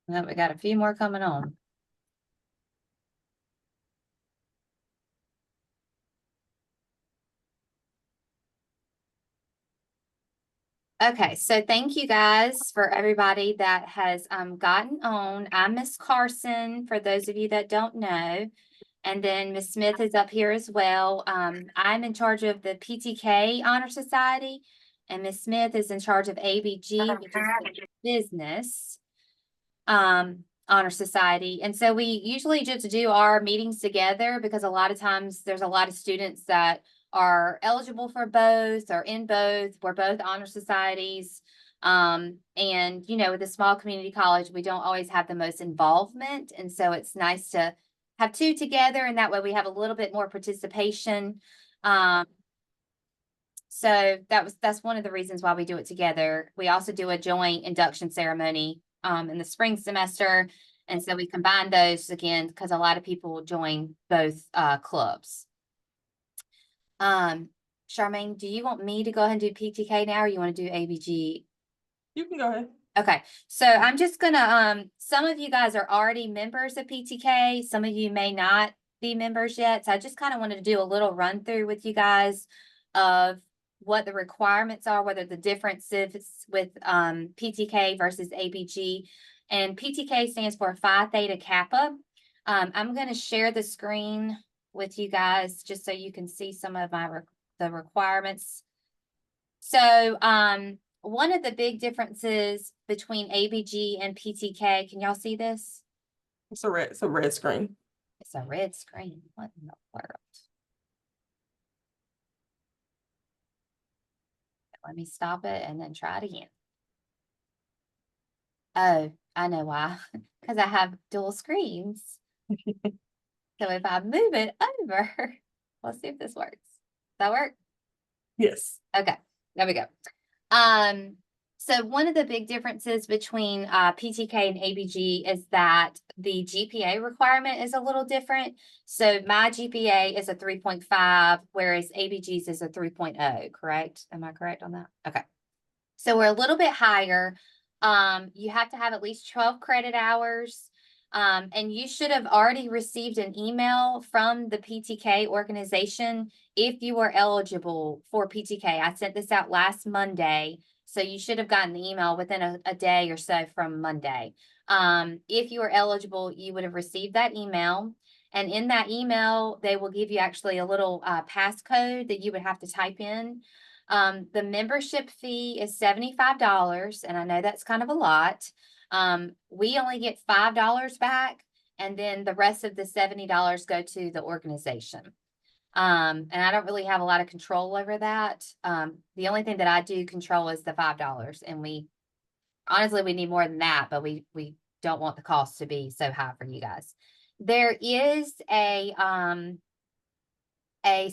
Well, we got a few more coming on. Okay, so thank you guys for everybody that has gotten on. I'm Miss Carson, for those of you that don't know. And then Miss Smith is up here as well. I'm in charge of the PTK Honor Society, and Miss Smith is in charge of ABG, which is the business honor society. And so we usually just do our meetings together because a lot of times there's a lot of students that are eligible for both or in both. We're both honor societies. And you know, with a small community college, we don't always have the most involvement. And so it's nice to have two together, and that way we have a little bit more participation. So that's one of the reasons why we do it together. We also do a joint induction ceremony in the spring semester. And so we combine those again because a lot of people join both clubs. Charmaine, do you want me to go ahead and do PTK now, or you want to do ABG? You can go ahead. Okay, so I'm just gonna, some of you guys are already members of PTK, some of you may not be members yet. So I just kind of wanted to do a little run through with you guys of what the requirements are, whether the differences with PTK versus ABG. And PTK stands for Phi Theta Kappa. I'm going to share the screen with you guys just so you can see some of the requirements. So one of the big differences between ABG and PTK, can y'all see this? It's a red screen. It's a red screen. What in the world? Let me stop it and then try it again. Oh, I know why. Because I have dual screens. So if I move it over, let's see if this works. Does that work? Yes. Okay, there we go. So one of the big differences between PTK and ABG is that the GPA requirement is a little different. So my GPA is a 3.5, whereas ABG's is a 3.0, correct? Am I correct on that? Okay. So we're a little bit higher. You have to have at least 12 credit hours. And you should have already received an email from the PTK organization if you were eligible for PTK. I sent this out last Monday, so you should have gotten the email within a day or so from Monday. If you were eligible, you would have received that email. And in that email, they will give you actually a little passcode that you would have to type in. The membership fee is $75, and I know that's kind of a lot. We only get $5 back, and then the rest of the $70 go to the organization. And I don't really have a lot of control over that. The only thing that I do control is the $5, and we honestly we need more than that, but we don't want the cost to be so high for you guys. There is a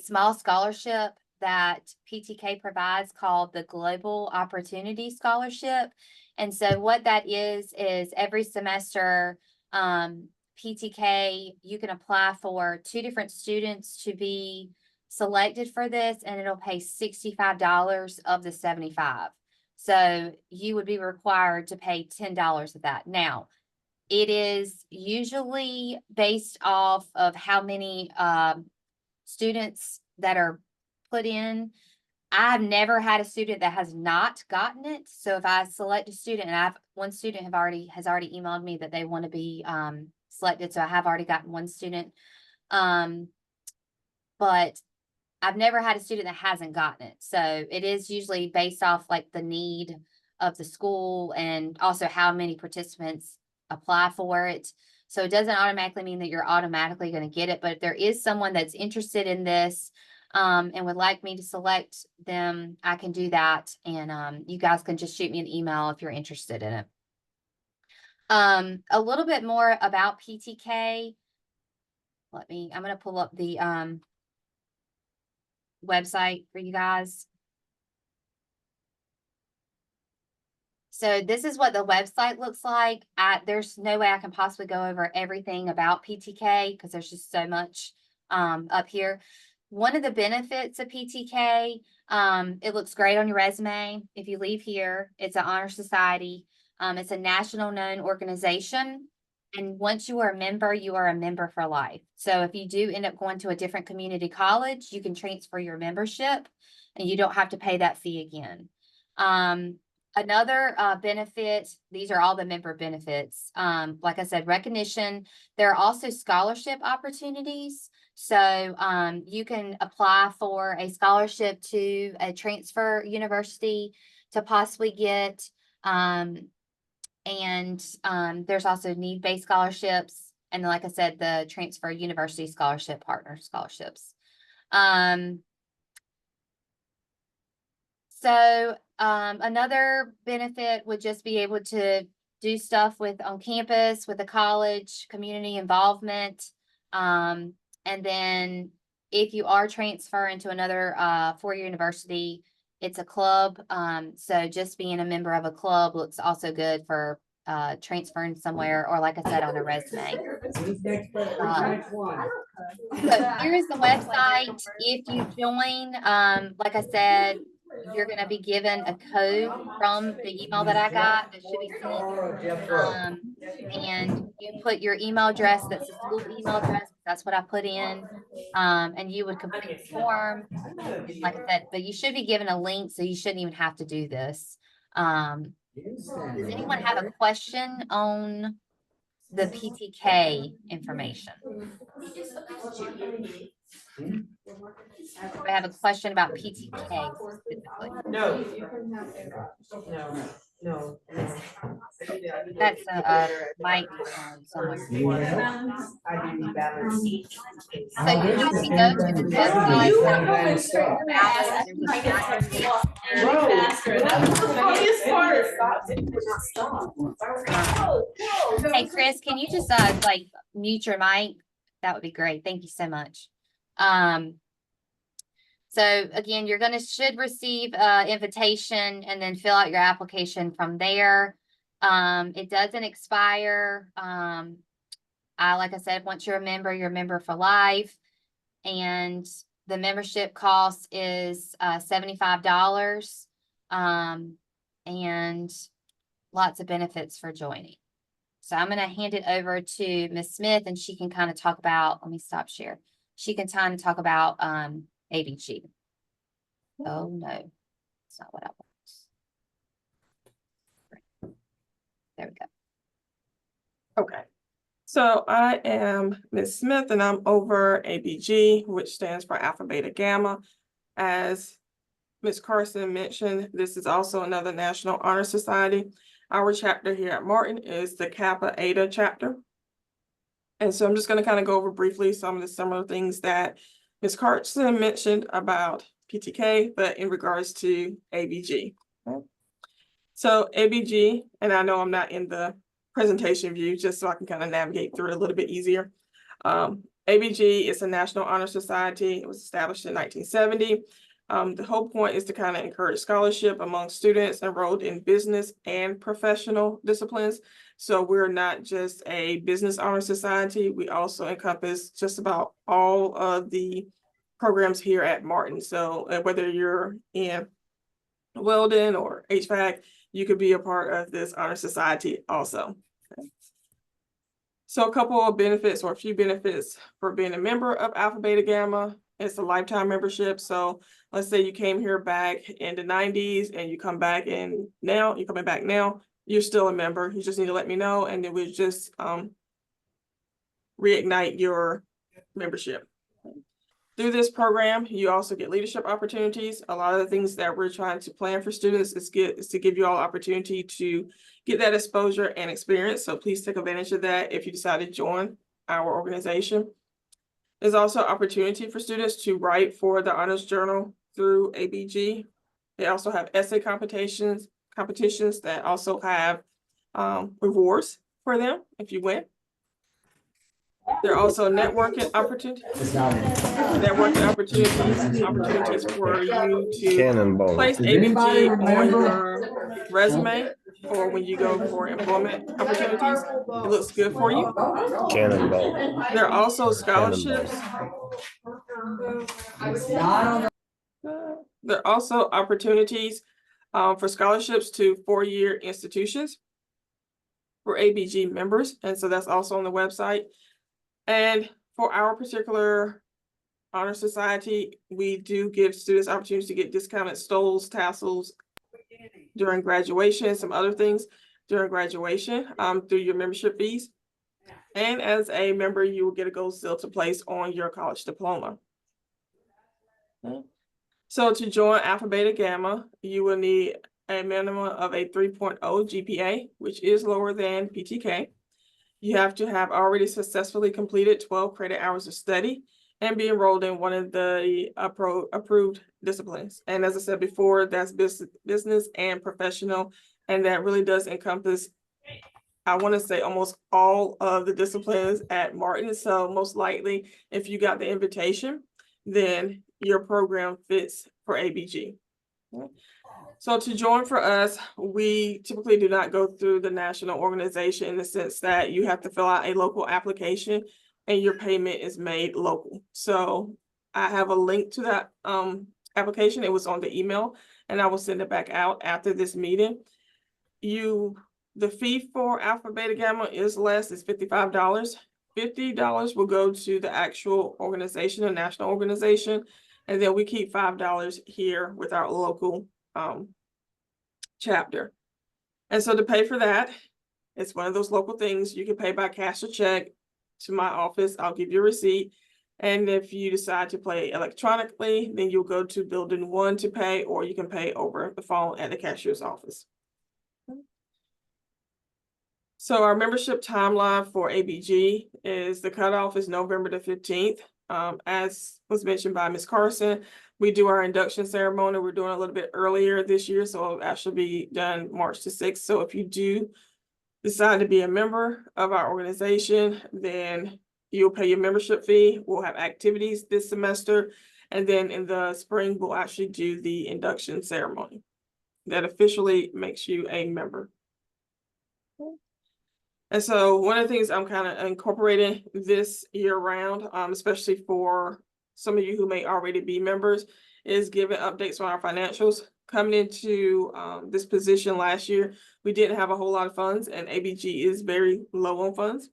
small scholarship that PTK provides called the Global Opportunity Scholarship. And so what that is every semester, PTK, you can apply for 2 different students to be selected for this, and it'll pay $65 of the 75. So you would be required to pay $10 of that. Now, it is usually based off of how many students that are put in. I've never had a student that has not gotten it. So if I select a student, and one student has already emailed me that they want to be selected. So I have already gotten one student. But I've never had a student that hasn't gotten it. So it is usually based off like the need of the school and also how many participants apply for it. So it doesn't automatically mean that you're automatically going to get it, but if there is someone that's interested in this and would like me to select them, I can do that. And you guys can just shoot me an email if you're interested in it. A little bit more about PTK. I'm going to pull up the website for you guys. So this is what the website looks like. There's no way I can possibly go over everything about PTK because there's just so much up here. One of the benefits of PTK, it looks great on your resume. If you leave here, it's an honor society. It's a national known organization. And once you are a member, you are a member for life. So if you do end up going to a different community college, you can transfer your membership and you don't have to pay that fee again. Another benefit, these are all the member benefits. Like I said, recognition. There are also scholarship opportunities. So you can apply for a scholarship to a transfer university to possibly get there's also need-based scholarships. And like I said, the transfer university scholarship partner scholarships. Another benefit would just be able to do stuff on campus with the college, community involvement. And then if you are transferring to another four-year university, it's a club. So just being a member of a club looks also good for transferring somewhere, or like I said, on a resume. So here is the website. If you join, like I said, you're going to be given a code from the email that I got that should be sent. And you put your email address, that's the school email address. That's what I put in. And you would complete the form, like I said, but you should be given a link, so you shouldn't even have to do this. Does anyone have a question on the PTK information? I have a question about PTK specifically. No. That's a mic somewhere. So you have to go to the website. Hey, Chris, can you just like mute your mic? That would be great. Thank you so much. So again, you're should receive invitation and then fill out your application from there. It doesn't expire. Like I said, once you're a member for life. And the membership cost is $75. And lots of benefits for joining. So I'm going to hand it over to Ms. Smith, and she can kind of talk about, let me stop share. She can kind of talk about ABG. Oh no, it's not what I want. There we go. Okay. So I am Ms. Smith and I'm over ABG, which stands for Alpha Beta Gamma. As Ms. Carson mentioned, this is also another National Honor Society. Our chapter here at Martin is the Kappa Eta chapter. And so I'm just going to kind of go over briefly some of the similar things that Ms. Carson mentioned about PTK, but in regards to ABG. Okay. So ABG, and I know I'm not in the presentation view, just so I can kind of navigate through it a little bit easier. ABG is a National Honor Society. It was established in 1970. The whole point is to kind of encourage scholarship among students enrolled in business and professional disciplines. So we're not just a business honor society. We also encompass just about all of the programs here at Martin. So whether you're in welding or HVAC, you could be a part of this honor society also. Okay. So a couple of benefits, or a few benefits for being a member of Alpha Beta Gamma. It's a lifetime membership. So let's say you came here back in the 90s and you come back and now you're coming back now, you're still a member. You just need to let me know, and then we just reignite your membership. Through this program, you also get leadership opportunities. A lot of the things that we're trying to plan for students is to give you all opportunity to get that exposure and experience. So please take advantage of that if you decide to join our organization. There's also opportunity for students to write for the Honors Journal through ABG. They also have essay competitions that also have rewards for them if you win. There are also networking opportunities for you to place ABG on your resume, or when you go for employment opportunities, it looks good for you. Cannonball. There are also scholarships. There are also opportunities for scholarships to four-year institutions. for ABG members, and so that's also on the website. And for our particular honor society, we do give students opportunities to get discounted stoles, tassels during graduation, some other things during graduation, through your membership fees. And as a member, you will get a gold seal to place on your college diploma. Okay. So to join Alpha Beta Gamma, you will need a minimum of a 3.0 GPA, which is lower than PTK. You have to have already successfully completed 12 credit hours of study and be enrolled in one of the approved disciplines. And as I said before, that's business and professional, and that really does encompass, I want to say, almost all of the disciplines at Martin. So most likely, if you got the invitation, then your program fits for ABG. So to join for us, we typically do not go through the national organization in the sense that you have to fill out a local application and your payment is made local. So I have a link to that application. It was on the email, and I will send it back out after this meeting. The fee for Alpha Beta Gamma is less, it's $55. $50 will go to the actual organization, a national organization, and then we keep $5 here with our local chapter. And so to pay for that, it's one of those local things. You can pay by cash or check to my office. I'll give you a receipt. And if you decide to pay electronically, then you'll go to building 1 to pay, or you can pay over the phone at the cashier's office. So our membership timeline for ABG is the cutoff is November the 15th. As was mentioned by Ms. Carson, we do our induction ceremony. We're doing a little bit earlier this year, so it'll actually be done March the 6th. So if you do decide to be a member of our organization, then you'll pay your membership fee. We'll have activities this semester, and then in the spring, we'll actually do the induction ceremony that officially makes you a member. And so one of the things I'm kind of incorporating this year round, especially for some of you who may already be members, is giving updates on our financials. Coming into this position last year, we didn't have a whole lot of funds, and ABG is very low on funds.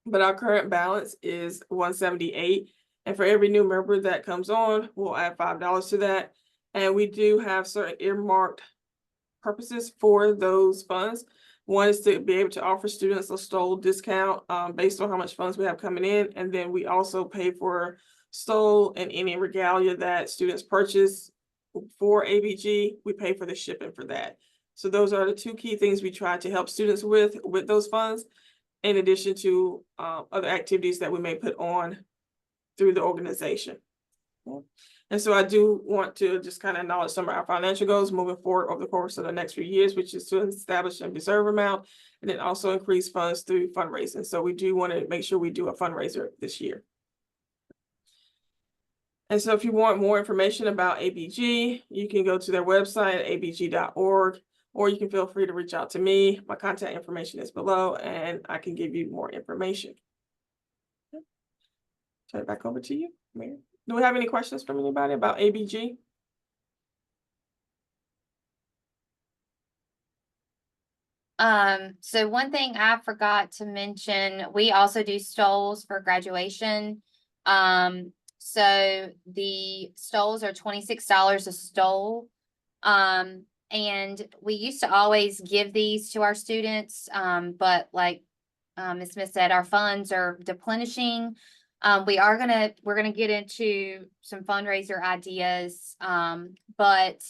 But our current balance is $178. And for every new member that comes on, we'll add $5 to that. And we do have certain earmarked purposes for those funds. One is to be able to offer students a stole discount based on how much funds we have coming in. And then we also pay for stole and any regalia that students purchase for ABG. We pay for the shipping for that. So those are the two key things we try to help students with those funds, in addition to other activities that we may put on through the organization. And so I do want to just kind of acknowledge some of our financial goals moving forward over the course of the next few years, which is to establish a reserve amount and then also increase funds through fundraising. So we do want to make sure we do a fundraiser this year. And so if you want more information about ABG, you can go to their website at abg.org, or you can feel free to reach out to me. My contact information is below, and I can give you more information. Turn it back over to you, Mary. Do we have any questions from anybody about ABG? So one thing I forgot to mention, we also do stoles for graduation. So the stoles are $26 a stole. And we used to always give these to our students, but like Ms. Smith said, our funds are deplenishing. We're gonna get into some fundraiser ideas, but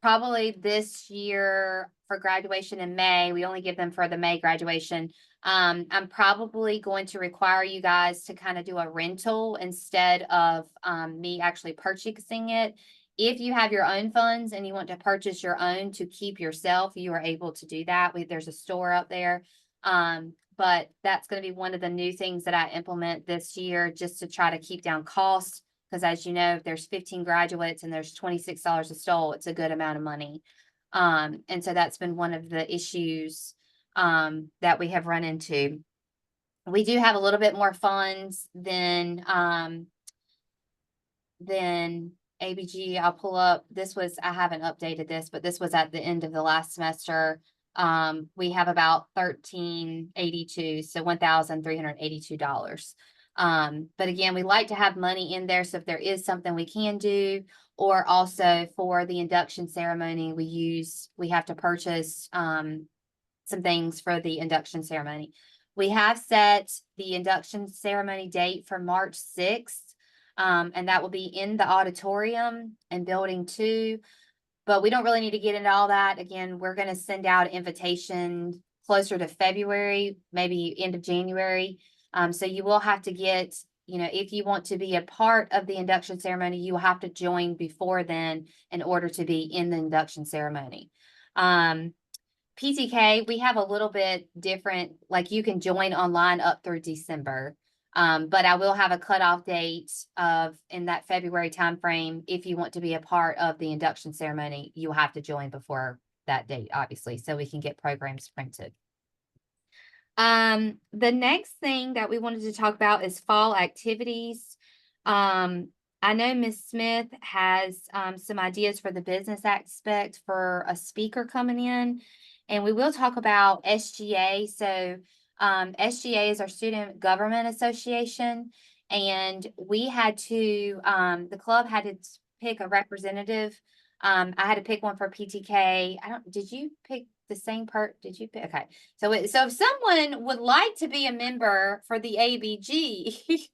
probably this year for graduation in May, we only give them for the May graduation. I'm probably going to require you guys to kind of do a rental instead of me actually purchasing it. If you have your own funds and you want to purchase your own to keep yourself, you are able to do that. There's a store up there. But that's going to be one of the new things that I implement this year, just to try to keep down costs. Because as you know, if there's 15 graduates and there's $26 a stole, it's a good amount of money. And so that's been one of the issues that we have run into. We do have a little bit more funds than ABG. I'll pull up, I haven't updated this, but this was at the end of the last semester. we have about 1,382, so $1,382. But again, we like to have money in there, so if there is something we can do, or also for the induction ceremony, we have to purchase, some things for the induction ceremony. We have set the induction ceremony date for March 6th, and that will be in the auditorium in Building 2. But we don't really need to get into all that. Again, we're going to send out an invitation closer to February, maybe end of January. So you will have to get, if you want to be a part of the induction ceremony, you will have to join before then in order to be in the induction ceremony. PTK, we have a little bit different, like you can join online up through December. But I will have a cutoff date in that February timeframe. If you want to be a part of the induction ceremony, you'll have to join before that date, obviously, so we can get programs printed. The next thing that we wanted to talk about is fall activities. I know Ms. Smith has some ideas for the business aspect for a speaker coming in, and we will talk about SGA. So SGA is our Student Government Association, and we had to, the club had to pick a representative. I had to pick one for PTK. Did you pick the same did you pick? Okay. So if someone would like to be a member for the ABG,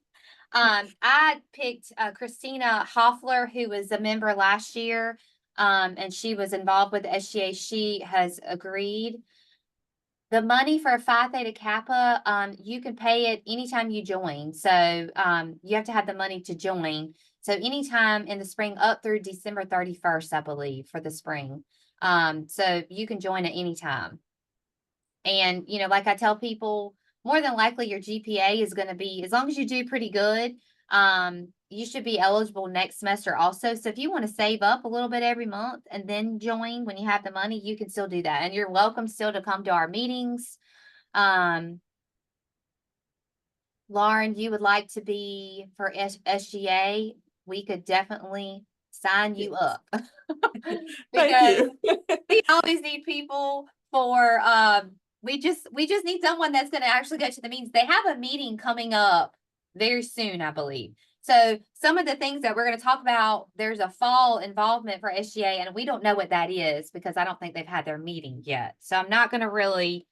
I picked Christina Hoffler, who was a member last year, and she was involved with the SGA. She has agreed. The money for Phi Theta Kappa, you can pay it anytime you join. So you have to have the money to join. So anytime in the spring up through December 31st, I believe, for the spring. So you can join at any time. And, like I tell people, more than likely your GPA is going to be, as long as you do pretty good, you should be eligible next semester also. So if you want to save up a little bit every month and then join when you have the money, you can still do that. And you're welcome still to come to our meetings. Lauren, you would like to be for SGA? We could definitely sign you up. Thank you. We always need people for, we just need someone that's going to actually go to the meetings. They have a meeting coming up very soon, I believe. So some of the things that we're going to talk about, there's a fall involvement for SGA, and we don't know what that is because I don't think they've had their meeting yet. So I'm not going to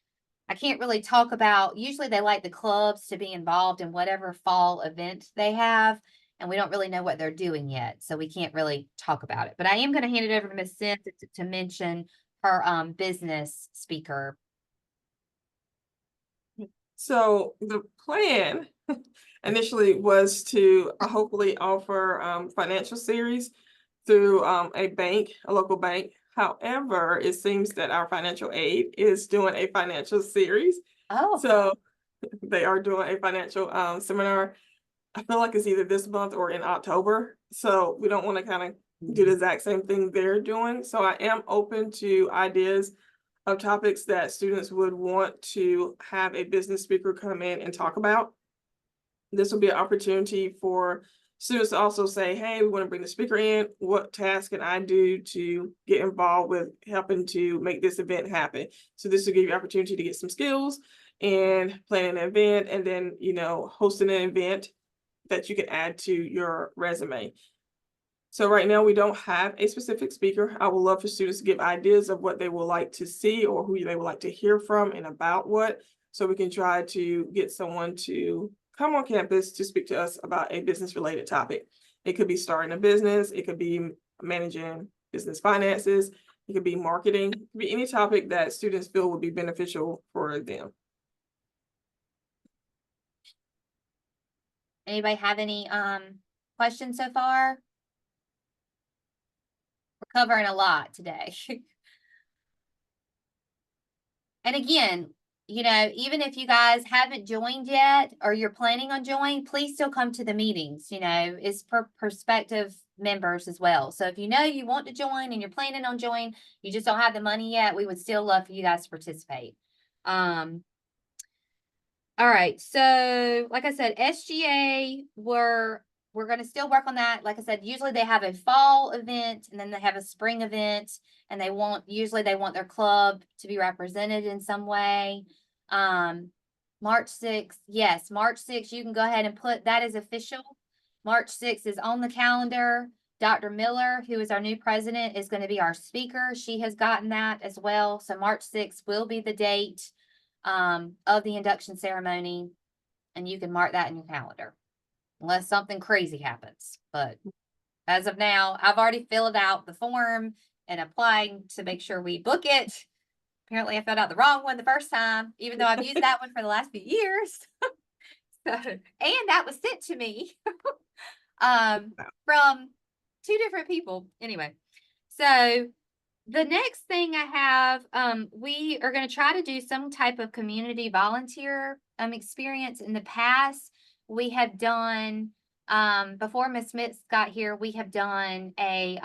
I can't really talk about, usually they like the clubs to be involved in whatever fall event they have, and we don't really know what they're doing yet. So we can't really talk about it, but I am going to hand it over to Ms. Smith to mention her business speaker. So the plan initially was to hopefully offer financial series through a local bank. However, it seems that our financial aid is doing a financial series. Oh, So they are doing a financial seminar. I feel like it's either this month or in October. So we don't want to kind of do the exact same thing they're doing. So I am open to ideas of topics that students would want to have a business speaker come in and talk about. This will be an opportunity for students to also say, hey, we want to bring the speaker in. What task can I do to get involved with helping to make this event happen? So this will give you opportunity to get some skills and planning an event, and then, hosting an event that you can add to your resume. So right now we don't have a specific speaker. I would love for students to give ideas of what they would like to see or who they would like to hear from and about what, so we can try to get someone to come on campus to speak to us about a business related topic. It could be starting a business. It could be managing business finances. It could be marketing. It could be any topic that students feel would be beneficial for them. Anybody have any questions so far? We're covering a lot today. And again, even if you guys haven't joined yet or you're planning on joining, please still come to the meetings. It's for prospective members as well. So if you want to join and you're planning on joining, you just don't have the money yet, we would still love for you guys to participate. All right. So like I said, SGA, we're we're gonna still work on that. Like I said, usually they have a fall event and then they have a spring event, and usually they want their club to be represented in some way. March 6th, yes, March 6th, you can go ahead and put, that is official. March 6th is on the calendar. Dr. Miller, who is our new president, is going to be our speaker. She has gotten that as well. So March 6th will be the date of the induction ceremony, and you can mark that in your calendar unless something crazy happens. But as of now, I've already filled out the form and applying to make sure we book it. Apparently I filled out the wrong one the first time, even though I've used that one for the last few years. So, and that was sent to me from 2 different people. Anyway, so the next thing I have, we are going to try to do some type of community volunteer experience. In the past, we have done, before Miss Smith got here, we have done a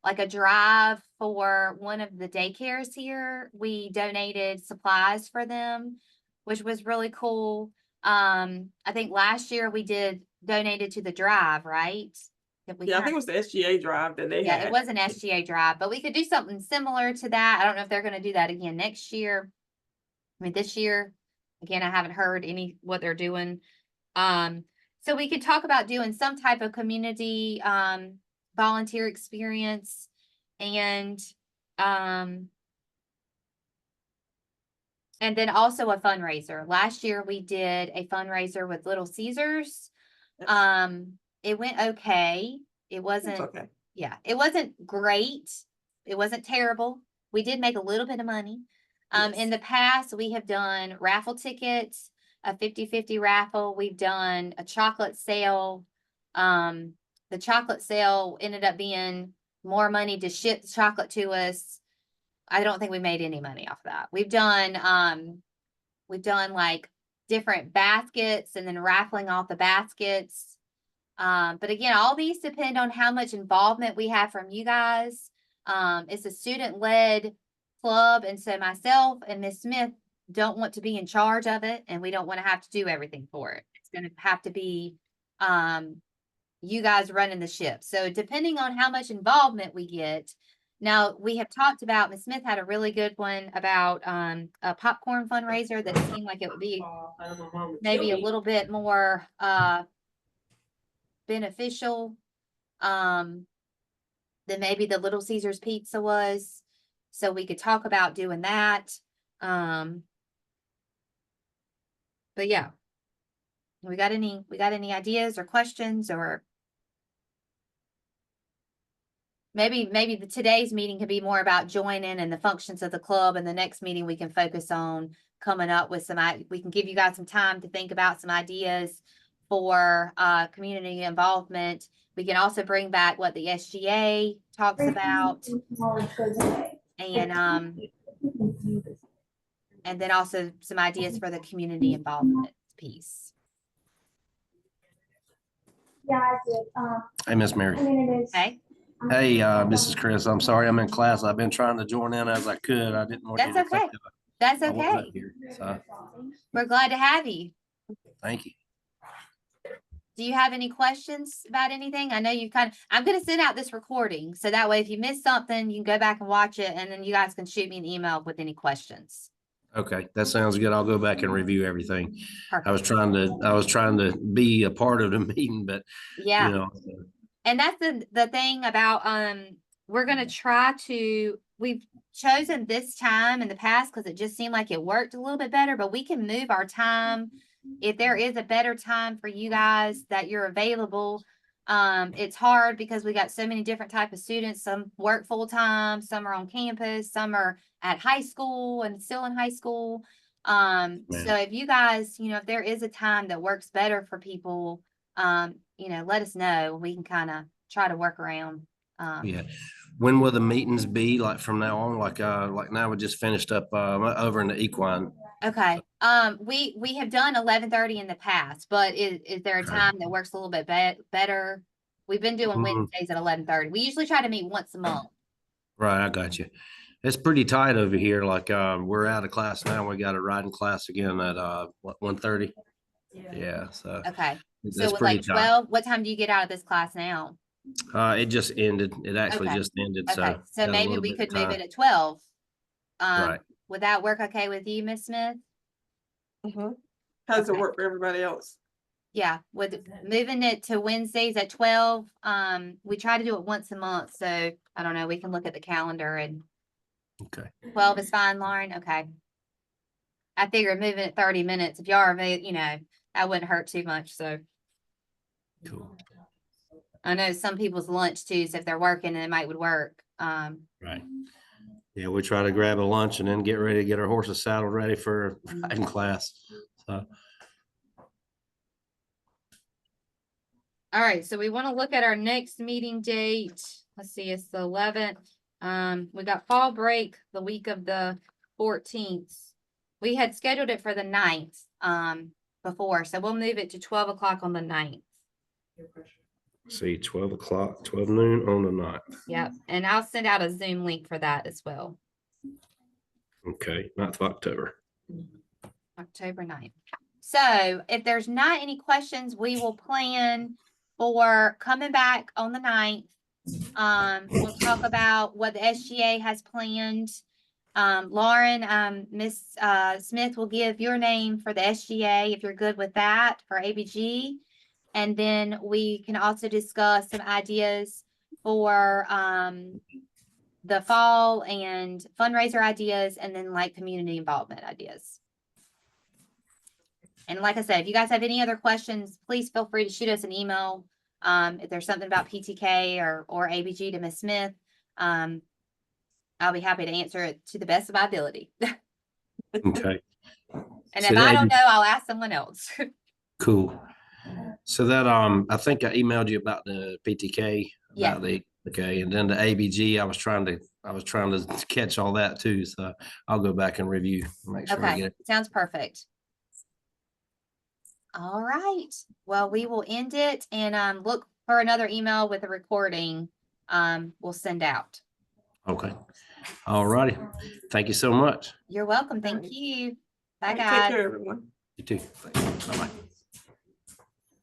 like a drive for one of the daycares here. We donated supplies for them, which was really cool. I think last year we donated to the drive, right? Yeah, I think it was the SGA drive that they had. It was an SGA drive, but we could do something similar to that. I don't know if they're going to do that again next year. I mean, this year, again, I haven't heard what they're doing. So we could talk about doing some type of community, volunteer experience, and then also a fundraiser. Last year we did a fundraiser with Little Caesars. It went okay. It wasn't, okay. Yeah, it wasn't great. It wasn't terrible. We did make a little bit of money. Yes. In the past, we have done raffle tickets, a 50-50 raffle. We've done a chocolate sale. The chocolate sale ended up being more money to ship the chocolate to us. I don't think we made any money off of that. We've done like different baskets and then raffling off the baskets. But again, all these depend on how much involvement we have from you guys. It's a student-led club, and so myself and Miss Smith don't want to be in charge of it, and we don't want to have to do everything for it. It's going to have to be you guys running the ship. So depending on how much involvement we get. Now, we have talked about, Ms. Smith had a really good one about a popcorn fundraiser that seemed like it would be maybe a little bit more beneficial than maybe the Little Caesars pizza was. So we could talk about doing that. But yeah, we got any ideas or questions, or maybe today's meeting could be more about joining and the functions of the club, and the next meeting we can focus on coming up with we can give you guys some time to think about some ideas for community involvement. We can also bring back what the SGA talks about, and then also some ideas for the community involvement piece. Yeah, I did. Hey, Miss Mary. Okay, Hey, this is Chris. I'm sorry I'm in class. I've been trying to join in as I could. I didn't want you That's to think okay. that That's I wasn't okay. up here. So, We're glad to have you. thank you. Do you have any questions about anything? I know I'm going to send out this recording, so that way if you miss something, you can go back and watch it, and then you guys can shoot me an email with any questions. Okay, that sounds good. I'll go back and review everything. Perfect. I was trying to be a part of the meeting, but Yeah. you know, And that's the thing about, we're going to we've chosen this time in the past because it just seemed like it worked a little bit better, but we can move our time. If there is a better time for you guys that you're available, it's hard because we got so many different types of students. Some work full time, some are on campus, some are at high school and still in high school. So if you guys, if there is a time that works better for people, let us know. We can kind of try to work around. yeah. When will the meetings be, like from now on? Like now we just finished up over in the equine. Okay. We have done 11:30 in the past, but is there a Okay. time that works a little bit better? We've been doing Mhm. Wednesdays at 11:30. We usually try to meet once a month. Right, I got you. It's pretty tight over here. Like we're out of class now. We got a riding class again at 1:30. Yeah. So Okay. So That's with pretty like tight. 12, what time do you get out of this class now? It just ended. It actually Okay. just ended, Okay, so. so got a maybe little we bit of could move time. it at 12. Right. Would that work okay with you, Miss Smith? How does it Okay. work for everybody else? Yeah, with moving it to Wednesdays at 12, we try to do it once a month, so I don't know, we can look at the calendar and Okay. 12 is fine, Lauren, okay. I figured moving it 30 minutes, if y'all are, that wouldn't hurt too much, so. Cool. I know some people's lunch too, so if they're working, it might would work, Right. Yeah, we try to grab a lunch and then get ready to get our horses saddled ready for riding class. So, All right, so we want to look at our next meeting date. Let's see, it's the 11th. We got fall break the week of the 14th. We had scheduled it for the 9th, before, so we'll move it to 12 o'clock on the 9th. see, 12 o'clock, 12 noon on the 9th. Yep, and I'll send out a Zoom link for that as well. Okay, 9th of October. October 9th. So if there's not any questions, we will plan for coming back on the 9th. We'll talk about what the SGA has planned. Lauren, Miss Smith will give your name for the SGA if you're good with that for ABG. And then we can also discuss some ideas for the fall and fundraiser ideas, and then like community involvement ideas. And like I said, if you guys have any other questions, please feel free to shoot us an email. If there's something about PTK or ABG to Miss Smith, I'll be happy to answer it to the best of my ability. Okay, And So if I that- don't know, I'll ask someone else. cool. So that, I think I emailed you about the PTK, Yeah. about okay, and then the ABG, I was trying to catch all that too. So I'll go back and review, make sure I Okay, get it. sounds perfect. All right, well, we will end it and look for another email with a recording. We'll send out. Okay. All righty. Thank you so much. You're welcome. Thank Alright. you. Bye, Take guys. care, everyone. You too. Bye-bye.